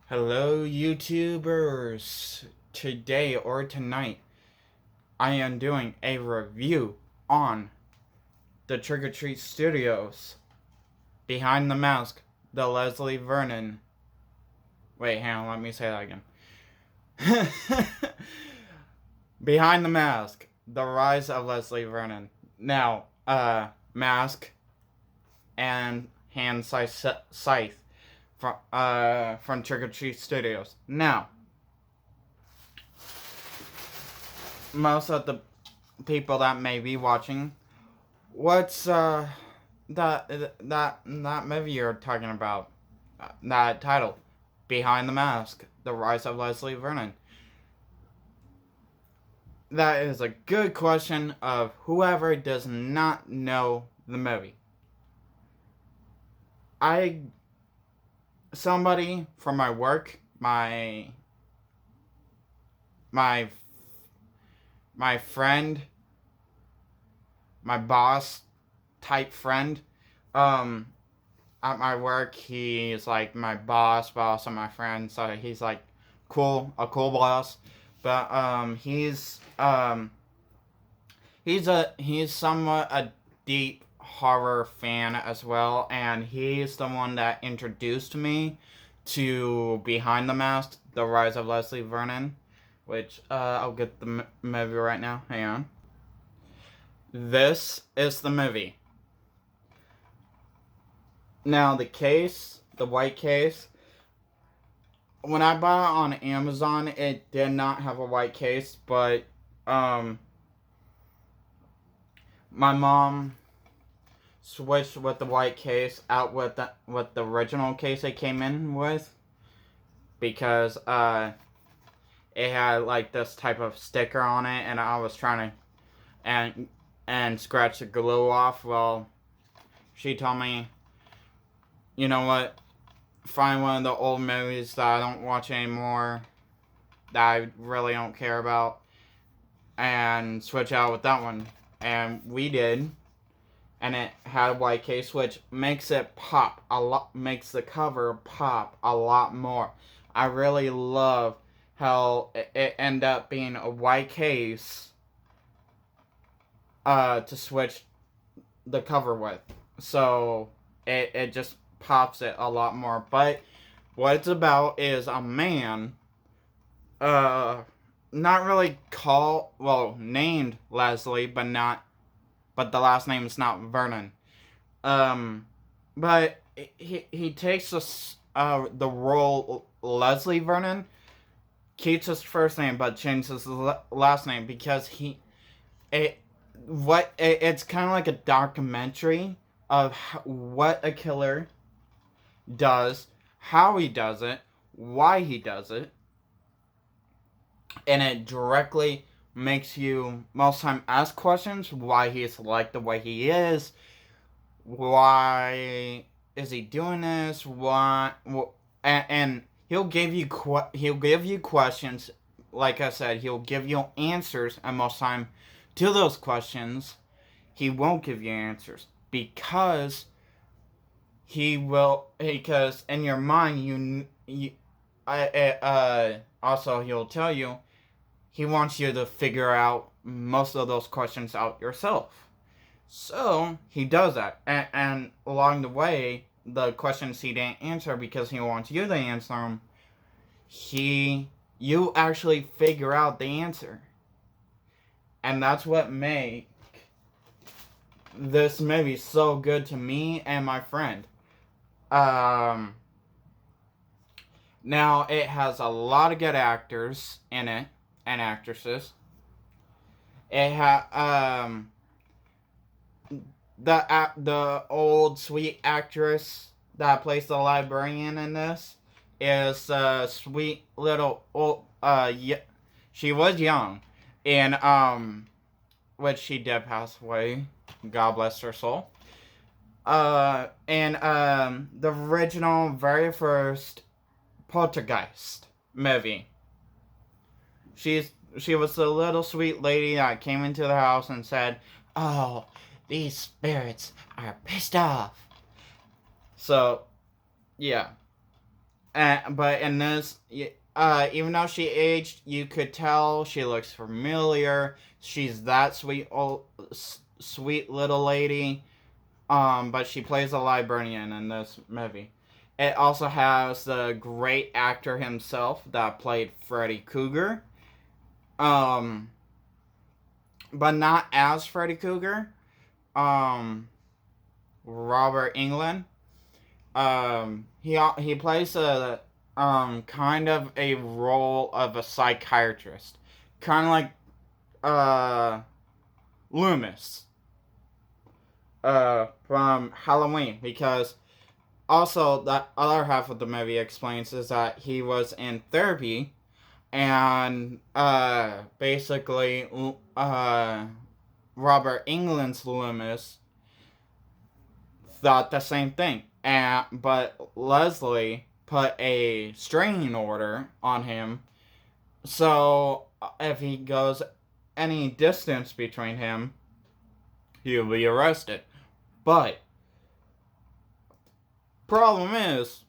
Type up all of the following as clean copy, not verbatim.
Hello, YouTubers! Today or tonight, I am doing a review on the Trick or Treat Studios. Behind the Mask, the Leslie Vernon. Wait, hang on, let me say that again. Behind the Mask, the Rise of Leslie Vernon. Now, Mask and Hand Scythe from Trick or Treat Studios. Now, most of the people that may be watching, what's that movie you're talking about? That title, Behind the Mask: The Rise of Leslie Vernon. That is a good question of whoever does not know the movie. Somebody from my work, my my friend, my boss type friend, at my work, he's like my boss of my friend, so he's like a cool boss. But he's somewhat a deep horror fan as well, and he's the one that introduced me to Behind the Mask: The Rise of Leslie Vernon, which I'll get the movie right now. Hang on. This is the movie. Now the white case, when I bought it on Amazon, it did not have a white case, but my mom switched with the white case out with the original case it came in with, because it had like this type of sticker on it, and I was trying to and scratch the glue off. Well, she told me, you know what, find one of the old movies that I don't watch anymore, that I really don't care about, and switch out with that one. And we did, and it had a white case, which makes it pop a lot, makes the cover pop a lot more. I really love how it ended up being a white case to switch the cover with, so it just pops it a lot more. But what it's about is a man, not really named Leslie, but the last name is not Vernon. But he takes the role Leslie Vernon, keeps his first name but changes his last name because it's kind of like a documentary of what a killer does, how he does it, why he does it, and it directly makes you most time ask questions: why he's like the way he is, why is he doing this, and he'll give you questions. Like I said, he'll give you answers, and most time to those questions he won't give you answers, because in your mind also he'll tell you he wants you to figure out most of those questions out yourself. So he does that, and along the way, the questions he didn't answer because he wants you to answer them, you actually figure out the answer, and that's what make this movie so good to me and my friend. Now it has a lot of good actors in it and actresses. It the old sweet actress that plays the librarian in this is a sweet little old she was young, and which she did pass away. God bless her soul. And the original very first Poltergeist movie, she was the little sweet lady that came into the house and said, "Oh, these spirits are pissed off." So, yeah. but in this, even though she aged, you could tell she looks familiar. She's that sweet little lady. But she plays a librarian in this movie. It also has the great actor himself that played Freddy Krueger. Um, but not as Freddy Krueger. Um, Robert Englund. He plays a kind of a role of a psychiatrist, kind of like Loomis from Halloween, because also that other half of the movie explains is that he was in therapy, and basically Robert Englund's Loomis thought the same thing, but Leslie put a restraining order on him, so if he goes any distance between him, he'll be arrested. But problem is,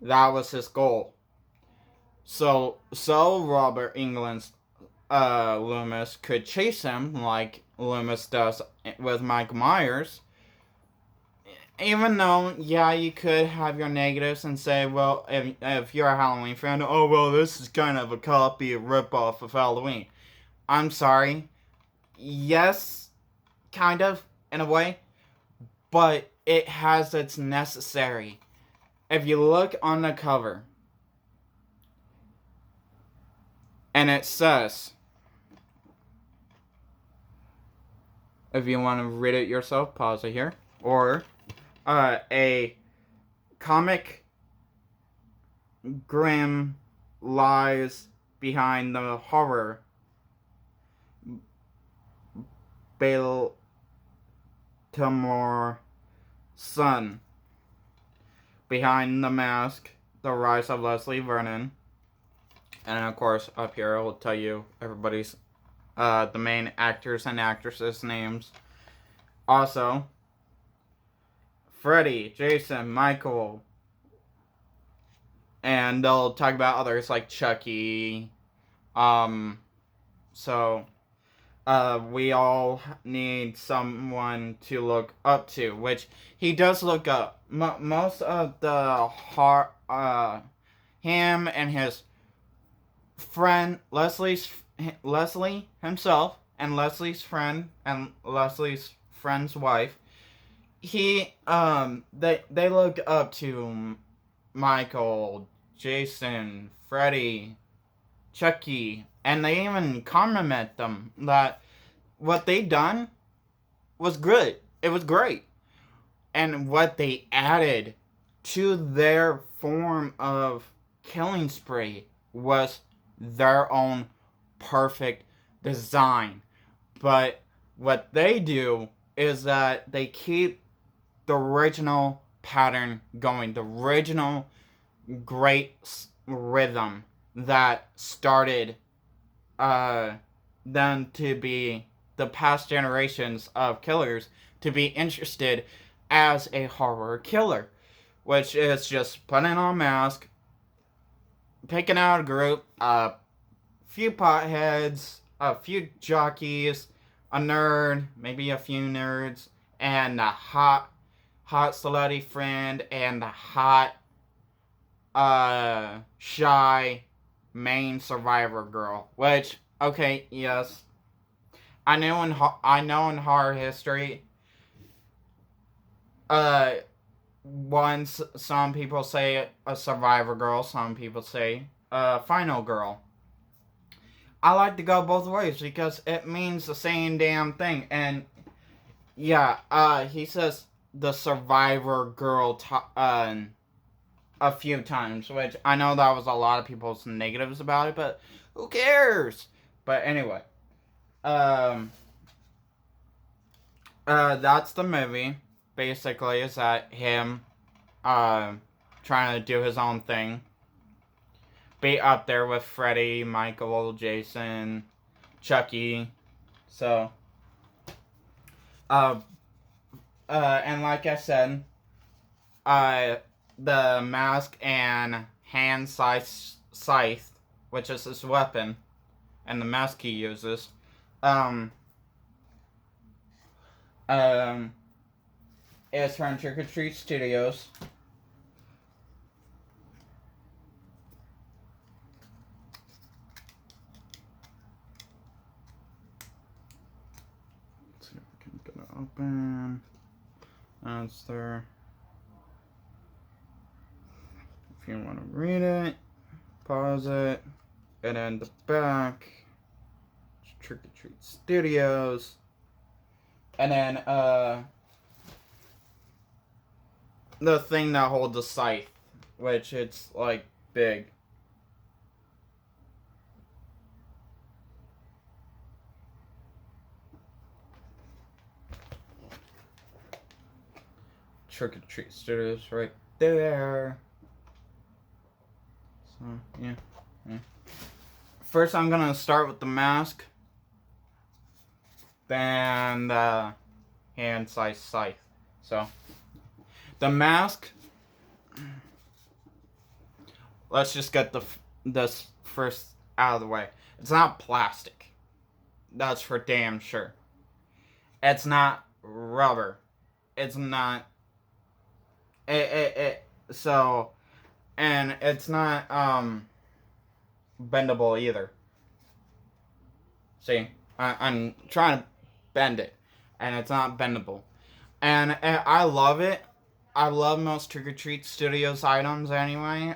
that was his goal. So Robert Englund's Loomis could chase him like Loomis does with Mike Myers. Even though, yeah, you could have your negatives and say, well, if you're a Halloween fan, oh, well, this is kind of a copy, a ripoff of Halloween. I'm sorry. Yes, kind of, in a way. But it has its necessary. If you look on the cover, and it says, if you want to read it yourself, pause it here, or a comic grim lies behind the horror. Baltimore Sun. Behind the Mask, The Rise of Leslie Vernon. And of course, up here I will tell you everybody's, the main actors and actresses' names. Also, Freddy, Jason, Michael, and they'll talk about others like Chucky. We all need someone to look up to, which he does look up. Most of the him and his friend Leslie himself and Leslie's friend and Leslie's friend's wife, they look up to Michael, Jason, Freddy, Chucky, and they even compliment them that what they done was good. It was great. And what they added to their form of killing spree was their own perfect design. But what they do is that they keep the original pattern going, the original great rhythm that started them to be the past generations of killers to be interested as a horror killer, which is just putting on a mask, picking out a group, a few potheads, a few jockeys, a nerd, maybe a few nerds, and a hot slutty friend, and the hot shy main survivor girl. Which, okay, yes, I know in horror history, some people say a survivor girl, some people say a final girl. I like to go both ways because it means the same damn thing. And yeah, he says the survivor girl a few times, which I know that was a lot of people's negatives about it, but who cares? But anyway, that's the movie. Basically, is that him, trying to do his own thing, be up there with Freddy, Michael, Jason, Chucky. So, and like I said, the mask and hand scythe, which is his weapon, and the mask he uses, um, um, is from Trick or Treat Studios. Let's see if we can get it open. That's there. If you want to read it, pause it, and then the back, Trick or Treat Studios, and then the thing that holds the scythe, which it's like big. Trick or Treat Studios right there. So yeah. First, I'm gonna start with the mask, then the hand size scythe. So the mask. Let's just get this first out of the way. It's not plastic. That's for damn sure. It's not rubber. It's not. So, and it's not bendable either. See, I'm trying to bend it, and it's not bendable. And I love it. I love most Trick or Treat Studios items anyway.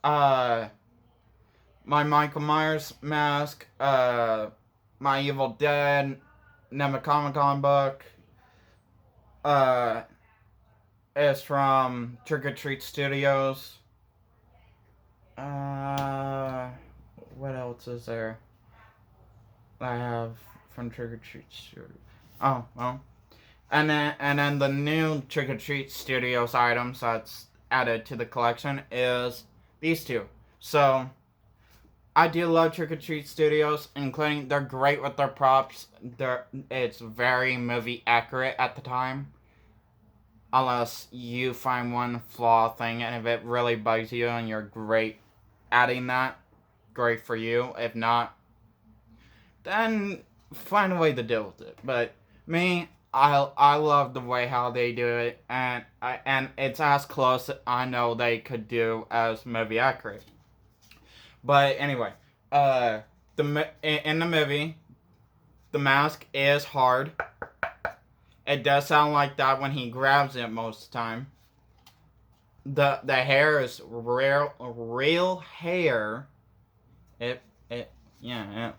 My Michael Myers mask, my Evil Dead, Nemocomicon book, is from Trick or Treat Studios. What else is there? I have from Trick or Treat Studios. Oh, well. And then the new Trick or Treat Studios items that's added to the collection is these two. So I do love Trick or Treat Studios, including they're great with their props. It's very movie accurate at the time. Unless you find one flaw thing, and if it really bugs you and you're great adding that, great for you. If not, then find a way to deal with it. But me, I love the way how they do it, and it's as close I know they could do as movie accurate. But anyway, in the movie, the mask is hard. It does sound like that when he grabs it most of the time. The hair is real hair. It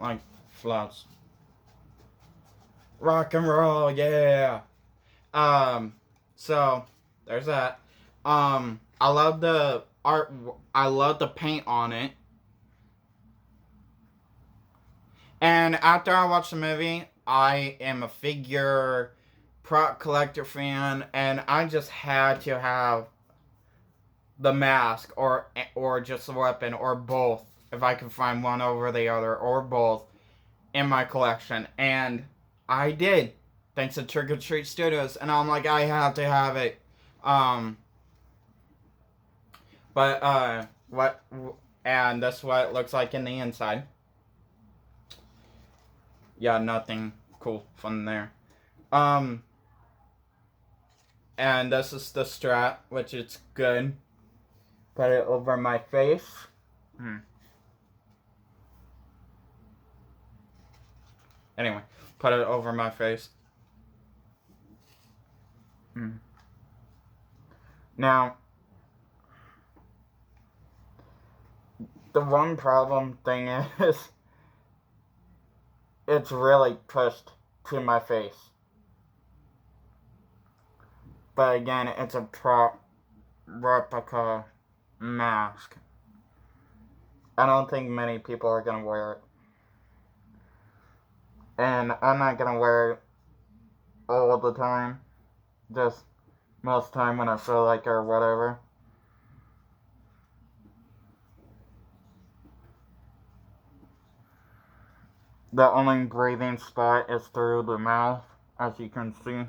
like floats. Rock and roll, yeah. So there's that. I love the art. I love the paint on it. And after I watched the movie, I am a figure prop collector fan, and I just had to have the mask or just the weapon or both, if I could find one over the other or both in my collection. And I did, thanks to Trick or Treat Studios, and I'm like, I have to have it. And that's what it looks like in the inside. Yeah, nothing cool from there. And this is the strap, which is good. Put it over my face. Anyway, put it over my face. Now, the one problem thing is, it's really pushed to my face. But again, it's a replica mask. I don't think many people are gonna wear it. And I'm not gonna wear it all the time. Just most time when I feel like it or whatever. The only breathing spot is through the mouth, as you can see.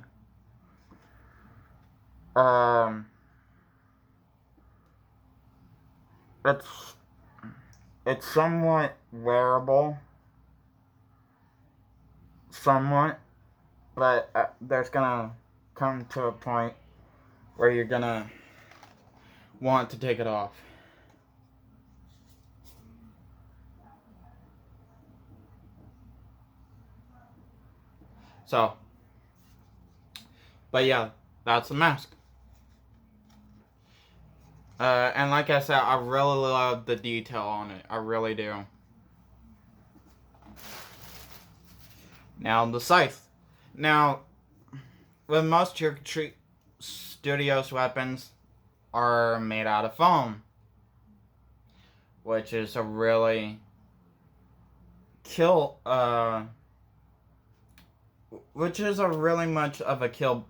it's it's somewhat wearable, somewhat, but there's gonna come to a point where you're gonna want to take it off. So, but yeah, that's the mask. And like I said, I really love the detail on it. I really do. Now, the scythe. Now, with most Trick or Treat Studios weapons are made out of foam, which is a really which is a really much of a kill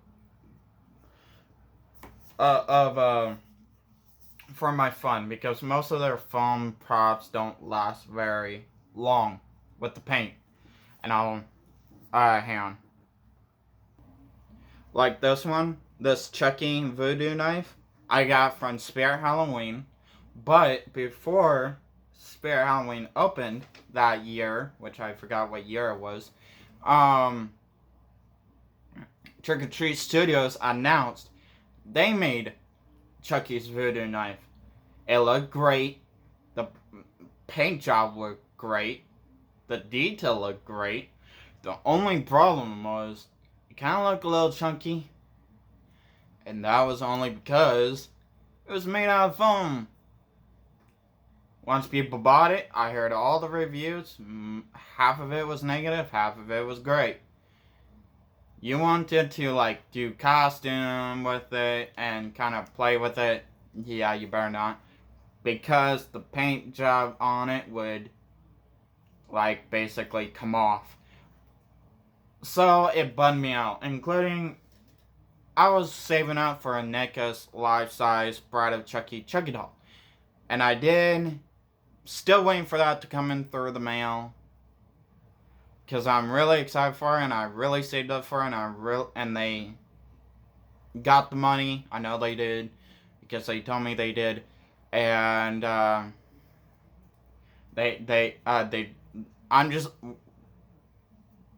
for my fun, because most of their foam props don't last very long with the paint. And I'll hang on. Like this one, this Chucky voodoo knife, I got from Spirit Halloween. But before Spirit Halloween opened that year, which I forgot what year it was, Trick or Treat Studios announced they made Chucky's voodoo knife. It looked great. The paint job looked great. The detail looked great. The only problem was it kind of looked a little chunky. And that was only because it was made out of foam. Once people bought it, I heard all the reviews. Half of it was negative, half of it was great. You wanted to like do costume with it and kind of play with it, yeah, you better not. Because the paint job on it would like basically come off. So it bummed me out, including I was saving up for a NECA's life-size Bride of Chucky doll. And I did. Still waiting for that to come in through the mail. Because I'm really excited for it, and I really saved up for it, and they got the money. I know they did, because they told me they did. And I'm just,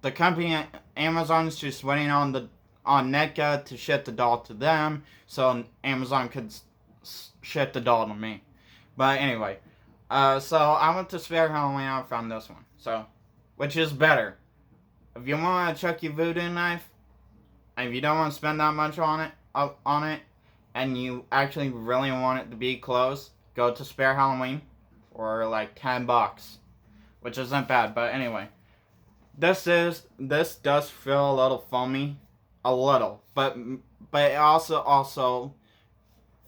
the company Amazon's just waiting on NECA to ship the doll to them, so Amazon could ship the doll to me. But anyway, so I went to Spirit Halloween and I found this one. So, which is better? If you want a Chucky voodoo knife, and if you don't want to spend that much on it, and you actually really want it to be close, go to Spirit Halloween for like $10, which isn't bad. But anyway, this does feel a little foamy, a little, but it also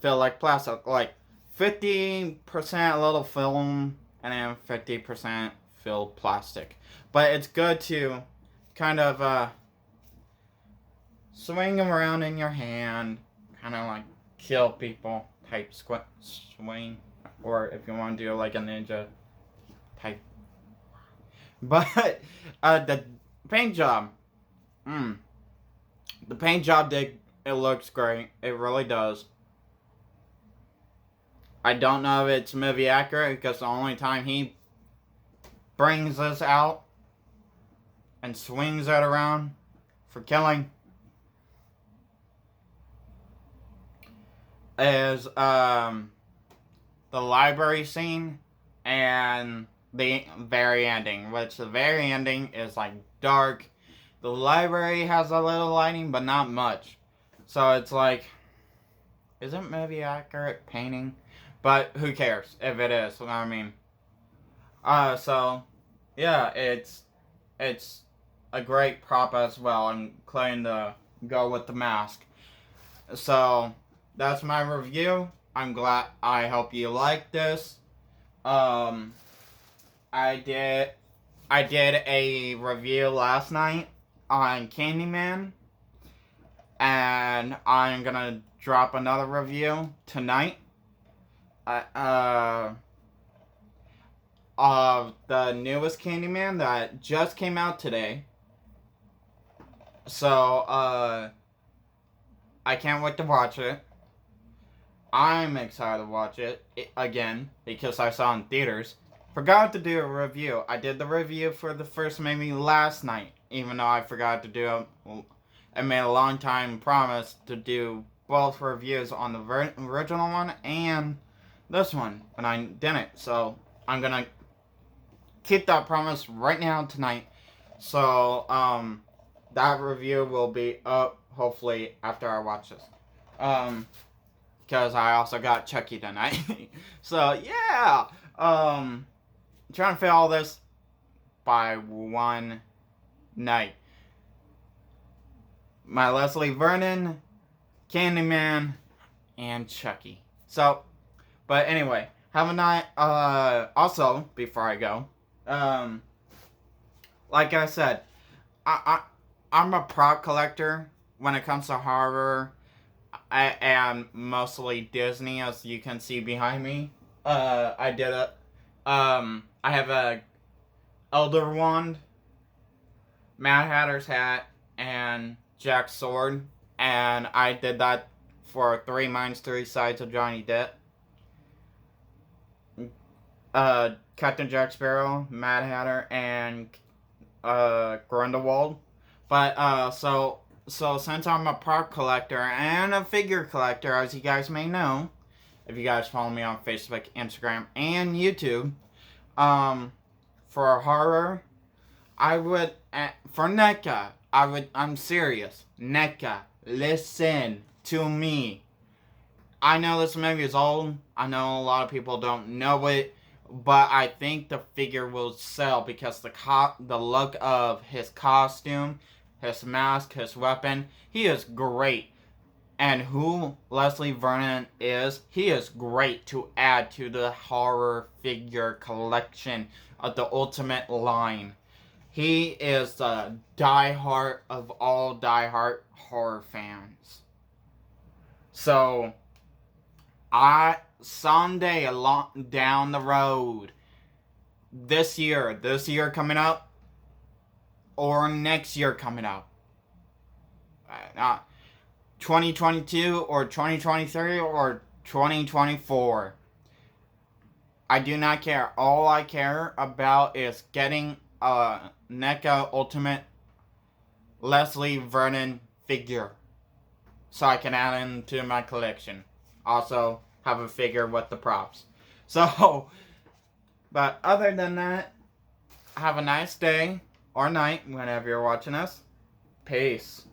feel like plastic, like 50% a little film and then 50% feel plastic. But it's good to kind of swing them around in your hand, kind of like kill people type swing, or if you want to do like a ninja type. But the paint job, the paint job it looks great. It really does. I don't know if it's movie accurate, because the only time he brings this out and swings it around for killing is the library scene and the very ending, which the very ending is like dark. The library has a little lighting, but not much. So it's like, is it movie accurate painting? But who cares if it is? I mean, so yeah, it's a great prop as well, including to go with the mask. So that's my review. I hope you like this. I did a review last night on Candyman, and I'm gonna drop another review tonight. Of the newest Candyman that just came out today. So, I can't wait to watch it. I'm excited to watch it again because I saw it in theaters. Forgot to do a review. I did the review for the first movie last night, even though I forgot to do I made a long time promise to do both reviews on the original one and this one, and I didn't. So I'm gonna keep that promise right now tonight. So that review will be up hopefully after I watch this. Because I also got Chucky tonight. So yeah, trying to fit all this by one night. My Leslie Vernon, Candyman, and Chucky. So, but anyway, have a night. Also, before I go, like I said, I'm a prop collector when it comes to horror. I am mostly Disney, as you can see behind me. I did it. I have a Elder Wand, Mad Hatter's hat, and Jack's sword, and I did that for 3 Minds, 3 Sides of Johnny Depp. Captain Jack Sparrow, Mad Hatter, and Grindelwald. But so since I'm a prop collector and a figure collector, as you guys may know, if you guys follow me on Facebook, Instagram, and YouTube, for horror, I would for NECA. I'm serious. NECA, listen to me. I know this movie is old. I know a lot of people don't know it, but I think the figure will sell because the look of his costume, his mask, his weapon, he is great. And who Leslie Vernon is, he is great to add to the horror figure collection of the Ultimate line. He is the diehard of all diehard horror fans. So, someday along down the road, this year coming up, or next year coming up, 2022 or 2023 or 2024, I do not care. All I care about is getting a NECA Ultimate Leslie Vernon figure so I can add him to my collection. Also, have a figure with the props. So, but other than that, have a nice day or night whenever you're watching us. Peace.